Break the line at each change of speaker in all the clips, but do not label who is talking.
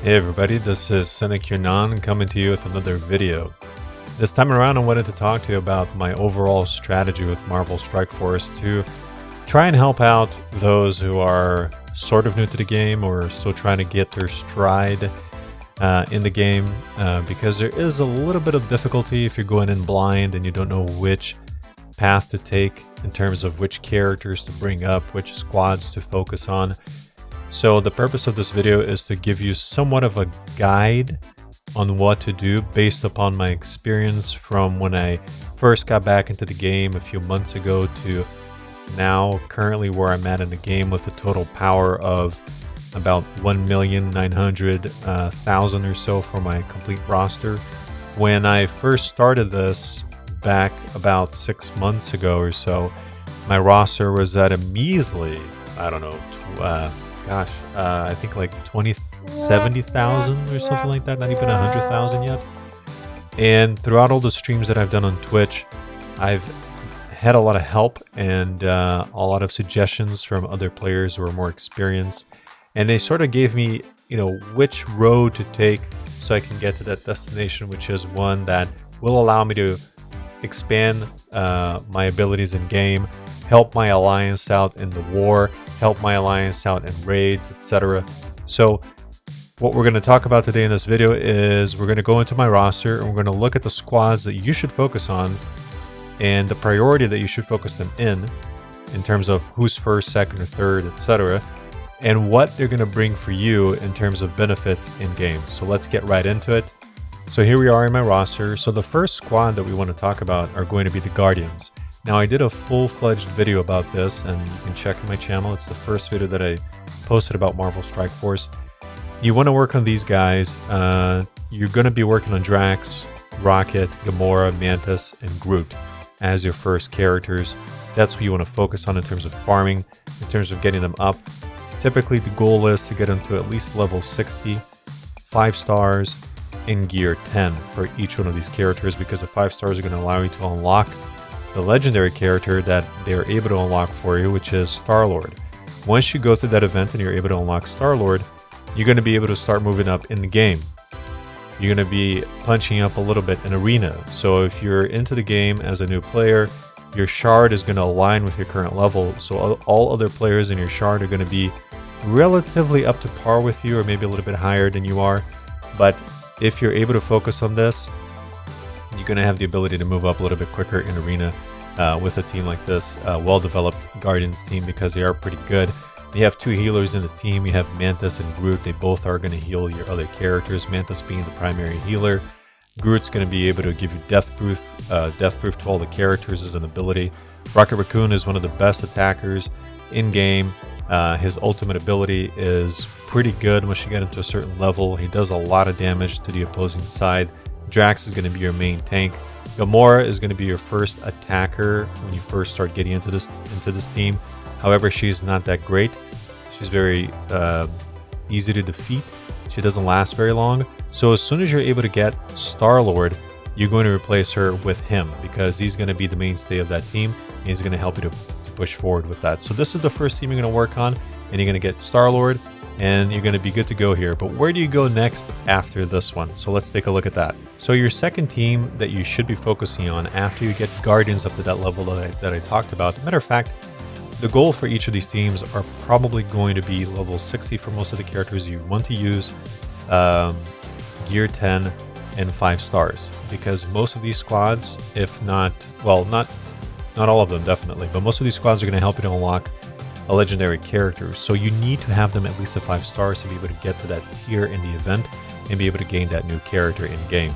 Hey everybody, this is Cynic Yunan coming to you with another video. This time around I wanted to talk to you about my overall strategy with Marvel Strike Force to try and help out those who are sort of new to the game or still trying to get their stride in the game, because there is a little bit of difficulty if you're going in blind and you don't know which path to take in terms of which characters to bring up, which squads to focus on. So the purpose of this video is to give you somewhat of a guide on what to do based upon my experience from when I first got back into the game a few months ago to now, currently where I'm at in the game with a total power of about 1,900,000 or so for my complete roster. When I first started this back about 6 months ago or so, my roster was at a measly, I don't know, I think like 70,000 or something like that, not even 100,000 yet. And throughout all the streams that I've done on Twitch, I've had a lot of help and a lot of suggestions from other players who are more experienced. And they sort of gave me, which road to take so I can get to that destination, which is one that will allow me to expand my abilities in game, help my alliance out in the war, help my alliance out in raids, etc. So what we're going to talk about today in this video is we're going to go into my roster and we're going to look at the squads that you should focus on and the priority that you should focus them in terms of who's first, second, or third, etc. and what they're going to bring for you in terms of benefits in game. So let's get right into it. So here we are in my roster. So the first squad that we want to talk about are going to be the Guardians. Now I did a full-fledged video about this and you can check my channel. It's the first video that I posted about Marvel Strike Force. You want to work on these guys. You're going to be working on Drax, Rocket, Gamora, Mantis, and Groot as your first characters. That's what you want to focus on in terms of farming, in terms of getting them up. Typically the goal is to get them to at least level 60, 5 stars, in gear 10 for each one of these characters, because the 5 stars are going to allow you to unlock the legendary character that they're able to unlock for you, which is Star-Lord. Once you go through that event and you're able to unlock Star-Lord, you're going to be able to start moving up in the game. You're going to be punching up a little bit in arena. So if you're into the game as a new player, your shard is going to align with your current level. So all other players in your shard are going to be relatively up to par with you, or maybe a little bit higher than you are. But if you're able to focus on this, you're going to have the ability to move up a little bit quicker in arena with a team like this, well-developed Guardians team, because they are pretty good. You have 2 healers in the team. You have Mantis and Groot. They both are going to heal your other characters, Mantis being the primary healer. Groot's going to be able to give you death proof to all the characters as an ability. Rocket Raccoon is one of the best attackers in-game. His ultimate ability is pretty good once you get into a certain level. He does a lot of damage to the opposing side. Drax is going to be your main tank. Gamora is going to be your first attacker when you first start getting into this team. However, she's not that great. She's very easy to defeat. She doesn't last very long. So as soon as you're able to get Star-Lord, you're going to replace her with him, because he's going to be the mainstay of that team and he's going to help you to push forward with that. So this is the first team you're going to work on, and you're going to get Star-Lord and you're going to be good to go here. But where do you go next after this one? So let's take a look at that. So your second team that you should be focusing on after you get Guardians up to that level that I talked about. Matter of fact, the goal for each of these teams are probably going to be level 60 for most of the characters you want to use, gear 10 and 5 stars, because most of these squads, if not, well, not all of them definitely, but most of these squads are going to help you to unlock a legendary character. So you need to have them at least at 5 stars to be able to get to that tier in the event and be able to gain that new character in game.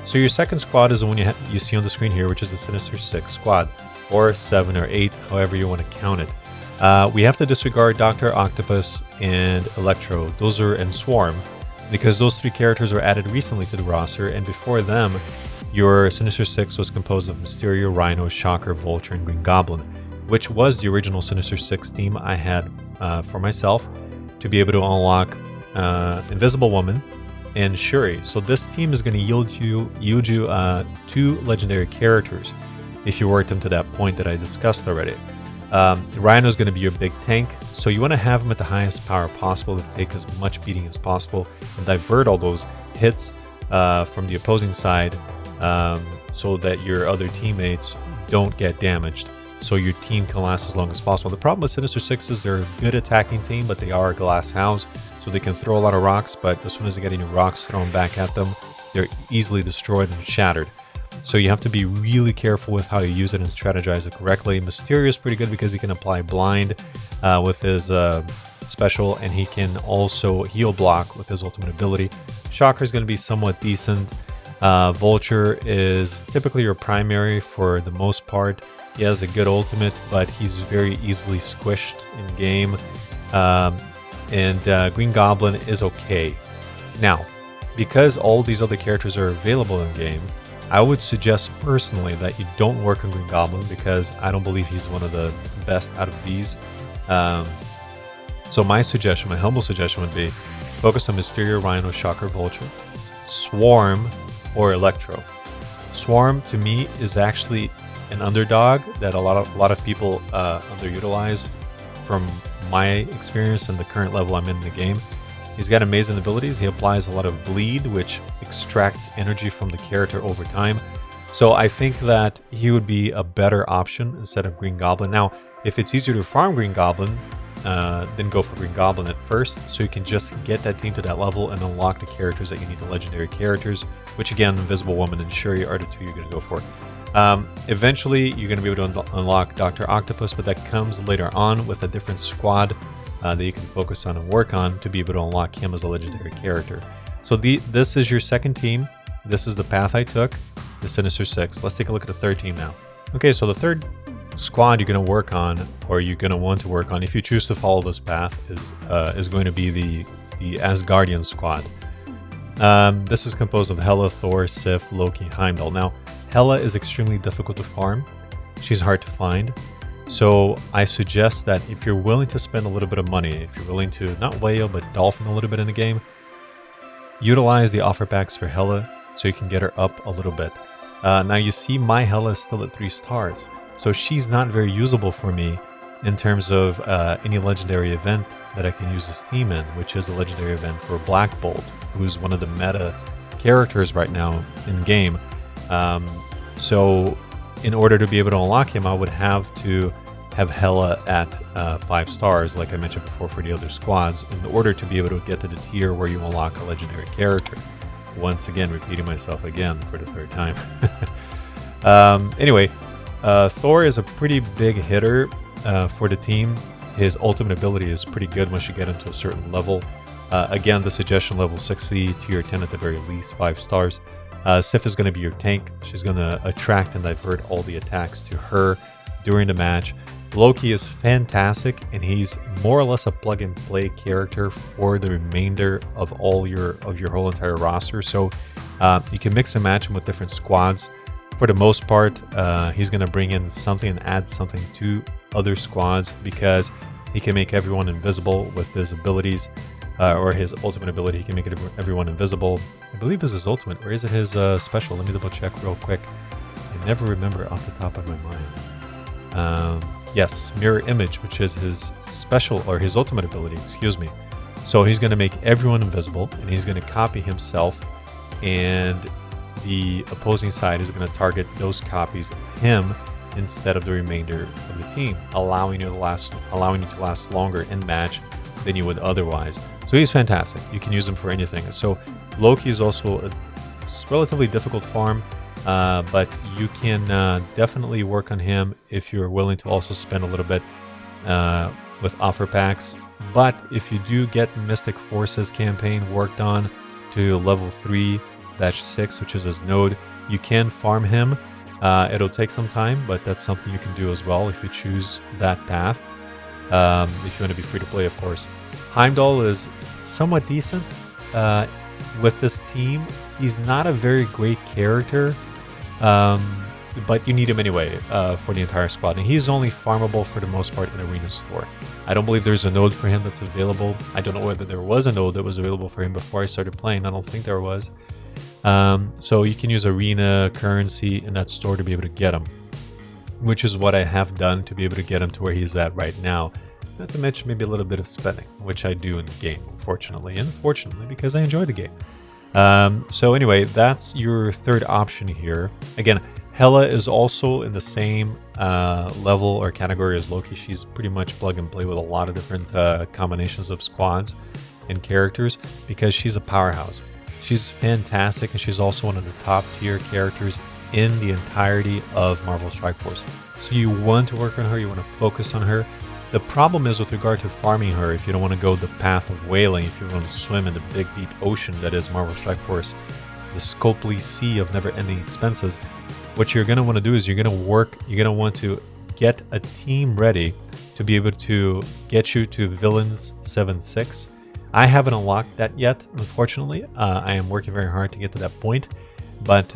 So your second squad is the one you see on the screen here, which is the Sinister 6 squad, or 7 or 8, however you want to count it. We have to disregard Dr. Octopus and Electro. Those are in Swarm, because those 3 characters were added recently to the roster, and before them, your Sinister 6 was composed of Mysterio, Rhino, Shocker, Vulture, and Green Goblin, which was the original Sinister 6 team I had for myself to be able to unlock Invisible Woman and Shuri. So this team is going to yield you 2 legendary characters if you work them to that point that I discussed already. Rhino is going to be your big tank, so you want to have him at the highest power possible to take as much beating as possible and divert all those hits from the opposing side, so that your other teammates don't get damaged, so your team can last as long as possible. The problem with Sinister Six is they're a good attacking team, but they are a glass house, so they can throw a lot of rocks, but as soon as they get any rocks thrown back at them, they're easily destroyed and shattered. So you have to be really careful with how you use it and strategize it correctly. Mysterio is pretty good because he can apply blind with his special, and he can also heal block with his ultimate ability. Shocker is going to be somewhat decent. Vulture is typically your primary for the most part. He has a good ultimate, but he's very easily squished in game. And Green Goblin is okay. Now, because all these other characters are available in game, I would suggest personally that you don't work on Green Goblin, because I don't believe he's one of the best out of these. So my suggestion, my humble suggestion would be focus on Mysterio, Rhino, Shocker, Vulture, Swarm, or Electro. Swarm to me is actually an underdog that a lot of people underutilize from my experience and the current level I'm in the game. He's got amazing abilities. He applies a lot of bleed, which extracts energy from the character over time. So I think that he would be a better option instead of Green Goblin. Now, if it's easier to farm Green Goblin, then go for Green Goblin at first, so you can just get that team to that level and unlock the characters that you need, the legendary characters, which again, Invisible Woman and Shuri are the two you're going to go for. Eventually, you're going to be able to unlock Dr. Octopus, but that comes later on with a different squad that you can focus on and work on to be able to unlock him as a legendary character. So this is your second team. This is the path I took, the Sinister Six. Let's take a look at the third team now. Okay, so the third squad you're going to work on, or you're going to want to work on, if you choose to follow this path, is going to be the Asgardian squad. This is composed of Hela, Thor, Sif, Loki, Heimdall. Now, Hela is extremely difficult to farm. She's hard to find. So I suggest that if you're willing to spend a little bit of money, if you're willing to not whale but dolphin a little bit in the game, utilize the offer packs for Hela so you can get her up a little bit. Now you see my Hela is still at 3 stars, so she's not very usable for me in terms of any legendary event that I can use this team in, which is the legendary event for Black Bolt, who's one of the meta characters right now in game. So in order to be able to unlock him, I would have to have Hela at 5 stars, like I mentioned before for the other squads, in order to be able to get to the tier where you unlock a legendary character. Once again, repeating myself again for the third time. Anyway, Thor is a pretty big hitter for the team. His ultimate ability is pretty good once you get him to a certain level. Again, the suggestion level 60, tier 10 at the very least, 5 stars. Sif is going to be your tank. She's going to attract and divert all the attacks to her during the match. Loki is fantastic, and he's more or less a plug-and-play character for the remainder of your whole entire roster. So you can mix and match him with different squads. For the most part, he's going to bring in something and add something to other squads, because he can make everyone invisible with his abilities. Or his ultimate ability, he can make everyone invisible. I believe this is his ultimate, or is it his special? Let me double check real quick. I never remember off the top of my mind. Yes, Mirror Image, which is his special, or his ultimate ability, excuse me. So he's going to make everyone invisible, and he's going to copy himself, and the opposing side is going to target those copies of him instead of the remainder of the team, allowing you to last longer in match than you would otherwise. So he's fantastic. You can use him for anything. So Loki is also a relatively difficult farm, but you can definitely work on him if you're willing to also spend a little bit with offer packs. But if you do get Mystic Forces campaign worked on to level 3-6, which is his node, you can farm him. It'll take some time, but that's something you can do as well if you choose that path. If you want to be free to play, of course. Heimdall is somewhat decent with this team. He's not a very great character, but you need him anyway for the entire squad. And he's only farmable for the most part in Arena Store. I don't believe there's a node for him that's available. I don't know whether there was a node that was available for him before I started playing. I don't think there was. So you can use Arena currency in that store to be able to get him. which is what I have done to be able to get him to where he's at right now. Not to mention maybe a little bit of spending, which I do in the game, fortunately, and fortunately because I enjoy the game. So anyway, that's your third option here. Again, Hella is also in the same level or category as Loki. She's pretty much plug and play with a lot of different combinations of squads and characters because she's a powerhouse. She's fantastic, and she's also one of the top tier characters in the entirety of Marvel Strike Force. So you want to work on her, you want to focus on her. The problem is with regard to farming her, if you don't want to go the path of whaling, if you want to swim in the big deep ocean that is Marvel Strike Force, the scopely sea of never-ending expenses, what you're going to want to do is you're going to want to get a team ready to be able to get you to Villains 7-6. I haven't unlocked that yet, unfortunately. I am working very hard to get to that point, but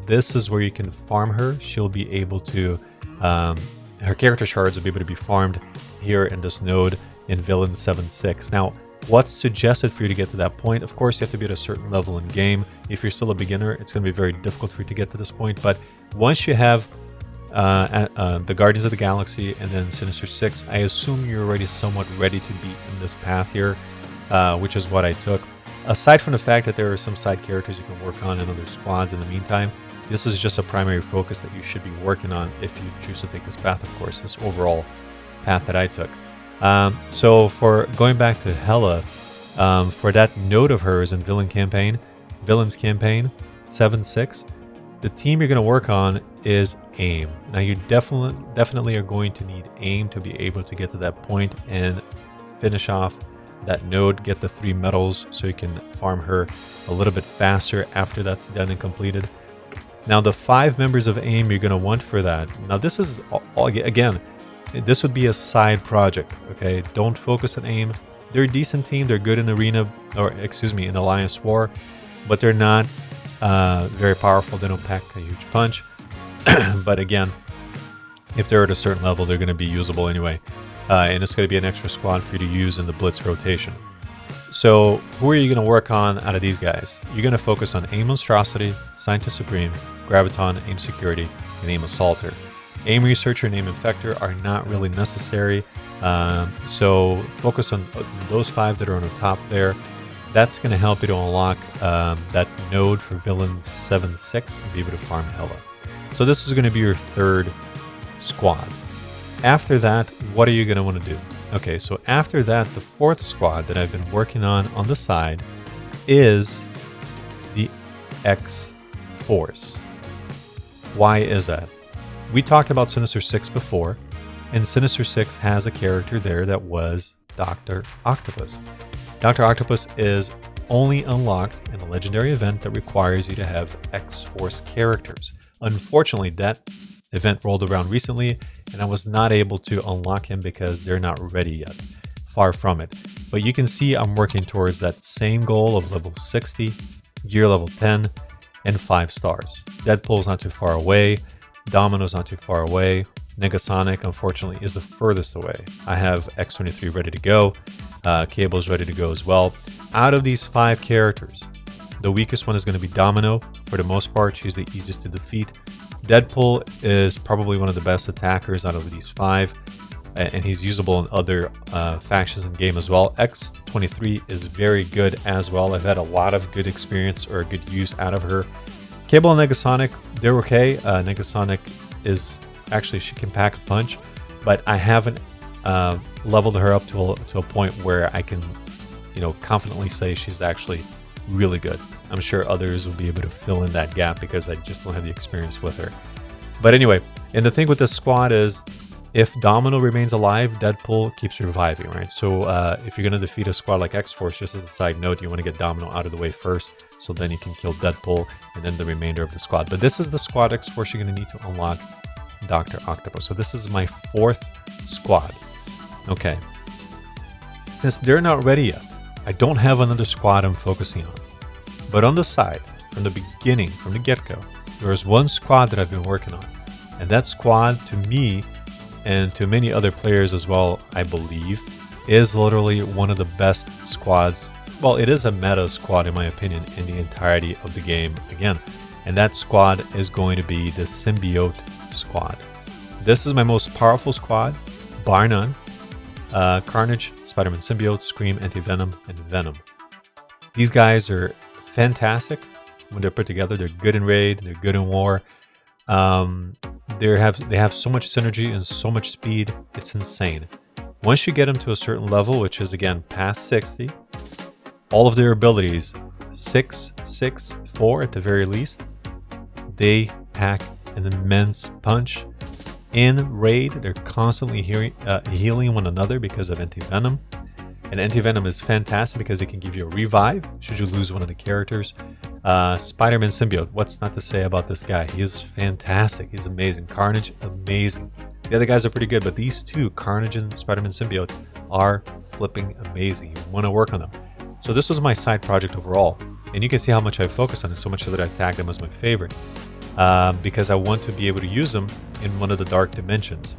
this is where you can farm her. She'll be able to, her character shards will be able to be farmed here in this node in Villains 7-6. Now, what's suggested for you to get to that point? Of course, you have to be at a certain level in game. If you're still a beginner, it's going to be very difficult for you to get to this point. But once you have the Guardians of the Galaxy and then Sinister Six, I assume you're already somewhat ready to be in this path here, which is what I took. Aside from the fact that there are some side characters you can work on in other squads in the meantime, this is just a primary focus that you should be working on if you choose to take this path, of course, this overall path that I took. So for going back to Hela, for that node of hers in Villains Campaign 7-6, the team you're going to work on is AIM. Now you definitely are going to need AIM to be able to get to that point and finish off that node, get the 3 medals so you can farm her a little bit faster after that's done and completed. Now the 5 members of AIM you're going to want for that. Now this is, again, this would be a side project, okay? Don't focus on AIM. They're a decent team. They're good in Arena, or excuse me, in Alliance War, but they're not very powerful. They don't pack a huge punch. But again, if they're at a certain level, they're going to be usable anyway. And it's going to be an extra squad for you to use in the Blitz rotation. So who are you going to work on out of these guys? You're going to focus on AIM Monstrosity, Scientist Supreme, Graviton, AIM Security, and AIM Assaulter. AIM Researcher and AIM Infector are not really necessary. So focus on those 5 that are on the top there. That's going to help you to unlock that node for Villains 7-6 and be able to farm Hela. So this is going to be your 3rd squad. After that, what are you going to want to do? Okay, so after that, the 4th squad that I've been working on the side is the X-Force. Why is that? We talked about Sinister Six before, and Sinister Six has a character there that was Dr. Octopus. Dr. Octopus is only unlocked in a legendary event that requires you to have X-Force characters. Unfortunately, that event rolled around recently, and I was not able to unlock him because they're not ready yet. Far from it. But you can see I'm working towards that same goal of level 60, gear level 10, and 5 stars. Deadpool's not too far away. Domino's not too far away. Negasonic, unfortunately, is the furthest away. I have X-23 ready to go. Cable's ready to go as well. Out of these 5 characters, the weakest one is going to be Domino. For the most part, she's the easiest to defeat. Deadpool is probably one of the best attackers out of these 5, and he's usable in other factions in game as well. X-23 is very good as well. I've had a lot of good experience or good use out of her. Cable and Negasonic, they're okay. Negasonic is actually, she can pack a punch, but I haven't leveled her up to a point where I can, confidently say she's actually really good. I'm sure others will be able to fill in that gap because I just don't have the experience with her. But anyway, and the thing with this squad is, if Domino remains alive, Deadpool keeps reviving, right? So if you're going to defeat a squad like X-Force, just as a side note, you want to get Domino out of the way first, so then you can kill Deadpool and then the remainder of the squad. But this is the squad X-Force you're going to need to unlock Dr. Octopus. So this is my 4th squad. Okay. Since they're not ready yet, I don't have another squad I'm focusing on. But on the side, from the beginning, from the get-go, there is one squad that I've been working on. And that squad, to me, and to many other players as well, I believe, is literally one of the best squads. Well, it is a meta squad, in my opinion, in the entirety of the game again. And that squad is going to be the Symbiote squad. This is my most powerful squad, bar none. Carnage, Spider-Man Symbiote, Scream, Anti-Venom, and Venom. These guys are fantastic when they're put together. They're good in raid, they're good in war. They have so much synergy and so much speed, it's insane. Once you get them to a certain level, which is again past 60, all of their abilities, 6, 6, 4 at the very least, they pack an immense punch. In raid, they're constantly healing one another because of Anti-Venom. And Anti-Venom is fantastic because it can give you a revive should you lose one of the characters. Spider-Man Symbiote, what's not to say about this guy? He is fantastic. He's amazing. Carnage, amazing. The other guys are pretty good, but these two, Carnage and Spider-Man Symbiote, are flipping amazing. You want to work on them. So this was my side project overall. And you can see how much I focused on it, so much so that I tagged them as my favorite. Because I want to be able to use them in one of the Dark Dimensions.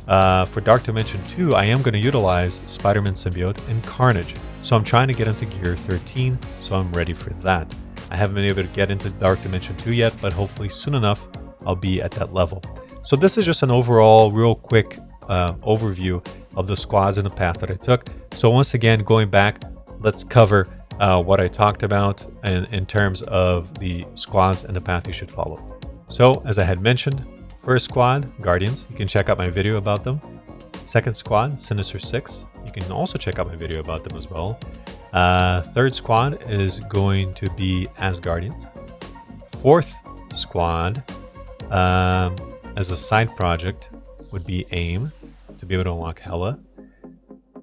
For Dark Dimension 2, I am going to utilize Spider-Man Symbiote and Carnage. So I'm trying to get into Gear 13, so I'm ready for that. I haven't been able to get into Dark Dimension 2 yet, but hopefully soon enough, I'll be at that level. So this is just an overall, real quick overview of the squads and the path that I took. So once again, going back, let's cover what I talked about in terms of the squads and the path you should follow. So as I had mentioned, first squad, Guardians, you can check out my video about them. Second squad, Sinister 6, you can also check out my video about them as well. Third squad is going to be Asgardians. Fourth squad, as a side project, would be AIM, to be able to unlock Hela.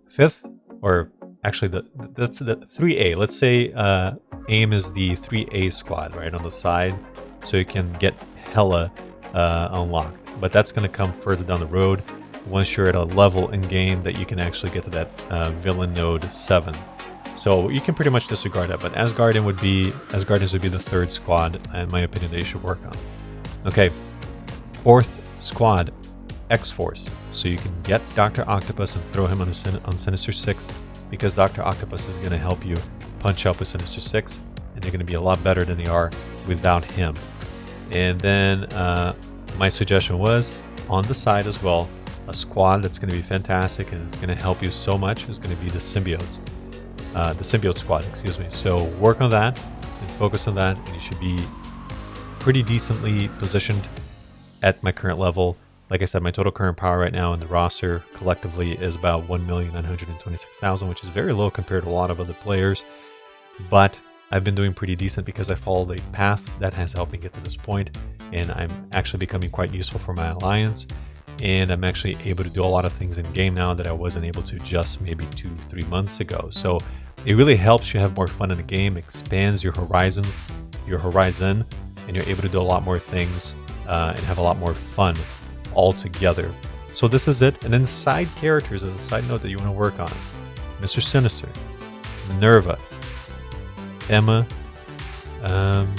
Fifth, or actually that's the 3A. Let's say AIM is the 3A squad, right, on the side, so you can get Hela unlocked. But that's going to come further down the road once you're at a level in game that you can actually get to that villain node 7. So you can pretty much disregard that, but Asgardians would be the third squad, in my opinion, that you should work on. Okay, fourth squad, X-Force. So you can get Dr. Octopus and throw him on Sinister 6, because Dr. Octopus is going to help you punch up with Sinister 6, and they're going to be a lot better than they are without him. And then my suggestion was, on the side as well, a squad that's going to be fantastic and it's going to help you so much is going to be the symbiotes. The symbiote squad, excuse me. So work on that and focus on that, and you should be pretty decently positioned at my current level. Like I said, my total current power right now in the roster collectively is about 1,926,000, which is very low compared to a lot of other players. But I've been doing pretty decent because I followed a path that has helped me get to this point, and I'm actually becoming quite useful for my alliance. And I'm actually able to do a lot of things in game now that I wasn't able to just maybe 2-3 months ago. So it really helps you have more fun in the game, expands your horizon, and you're able to do a lot more things and have a lot more fun all together. So this is it. And then side characters as a side note that you want to work on: Mr. Sinister, Minerva, Emma, and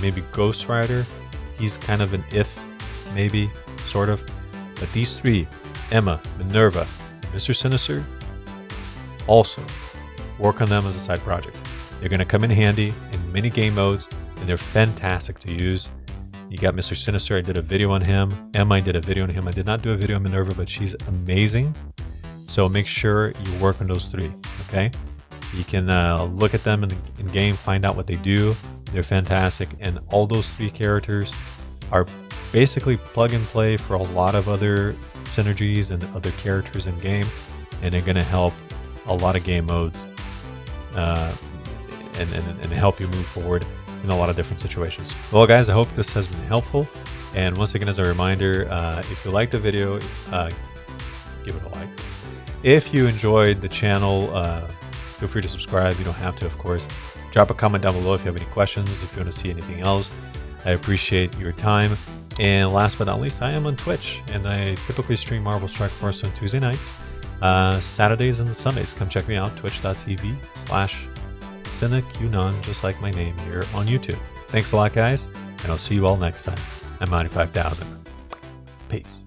maybe Ghost Rider. He's kind of an if, maybe, sort of. But these three, Emma, Minerva, and Mr. Sinister, also work on them as a side project. They're going to come in handy in many game modes, and they're fantastic to use. You got Mr. Sinister, I did a video on him. Emma, I did a video on him. I did not do a video on Minerva, but she's amazing. So make sure you work on those three, okay? You can look at them in game, find out what they do. They're fantastic, and all those three characters are basically plug and play for a lot of other synergies and other characters in game, and they're going to help a lot of game modes and help you move forward in a lot of different situations. Well guys, I hope this has been helpful, and once again, as a reminder, if you liked the video, give it a like. If you enjoyed the channel, feel free to subscribe. You don't have to, of course. Drop a comment down below if you have any questions, if you want to see anything else. I appreciate your time. And last but not least, I am on Twitch, and I typically stream Marvel Strike Force on Tuesday nights, Saturdays and Sundays. Come check me out, twitch.tv/CynicUnon, just like my name here on YouTube. Thanks a lot, guys, and I'll see you all next time. I'm 95,000. Peace.